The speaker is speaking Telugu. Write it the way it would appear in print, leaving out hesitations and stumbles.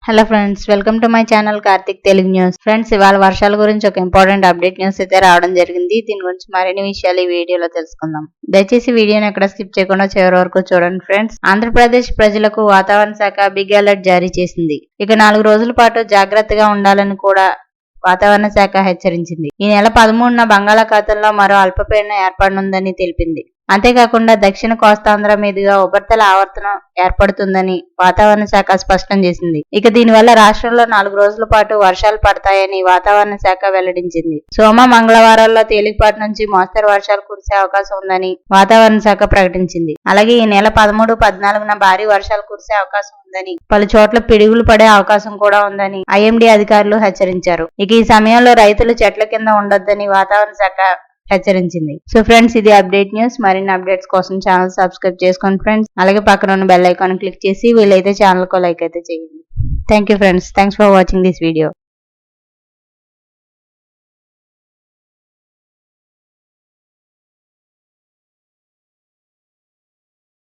Hello friends, welcome to my channel Karthik Telugu news. Friends, ఇవాళ వర్షాల గురించి ఒక ఇంపార్టెంట్ అప్డేట్ న్యూస్ అయితే రావడం జరిగింది. దీని గురించి మరిన్ని విషయాలు ఈ వీడియోలో తెలుసుకుందాం. దయచేసి వీడియోని ఎక్కడ స్కిప్ చేయకుండా చివరి వరకు చూడండి. ఫ్రెండ్స్, ఆంధ్రప్రదేశ్ ప్రజలకు వాతావరణ శాఖ బిగ్ అలర్ట్ జారీ చేసింది. ఇక 4 రోజుల పాటు జాగ్రత్తగా ఉండాలని కూడా వాతావరణ శాఖ హెచ్చరించింది. ఈ నెల 13న బంగాళాఖాతంలో మరో అల్పపీడనం ఏర్పడనుందని తెలిపింది. అంతేకాకుండా దక్షిణ కోస్తాంధ్ర మీదుగా ఉపరితల ఆవర్తనం ఏర్పడుతుందని వాతావరణ శాఖ స్పష్టం చేసింది. ఇక దీనివల్ల రాష్ట్రంలో 4 రోజుల పాటు వర్షాలు పడతాయని వాతావరణ శాఖ వెల్లడించింది. సోమ, మంగళవారాల్లో తేలికపాటి నుంచి మోస్తరు వర్షాలు కురిసే అవకాశం ఉందని వాతావరణ శాఖ ప్రకటించింది. అలాగే ఈ నెల 13, 14న భారీ వర్షాలు కురిసే అవకాశం ఉందని, పలు చోట్ల పిడుగులు పడే అవకాశం కూడా ఉందని ఐఎండీ అధికారులు హెచ్చరించారు. ఇక ఈ సమయంలో రైతులు చెట్ల కింద ఉండొద్దని వాతావరణ శాఖ హెచ్చరించింది. సో ఫ్రెండ్స్, ఇది అప్డేట్ న్యూస్. మరిన్ని అప్డేట్స్ కోసం ఛానల్ సబ్స్క్రైబ్ చేసుకోండి ఫ్రెండ్స్. అలాగే పక్కన ఉన్న బెల్ ఐకాన్ క్లిక్ చేసి వీలైతే ఛానల్ కు లైక్ అయితే చేయండి. Thank you friends. Thanks for watching this video.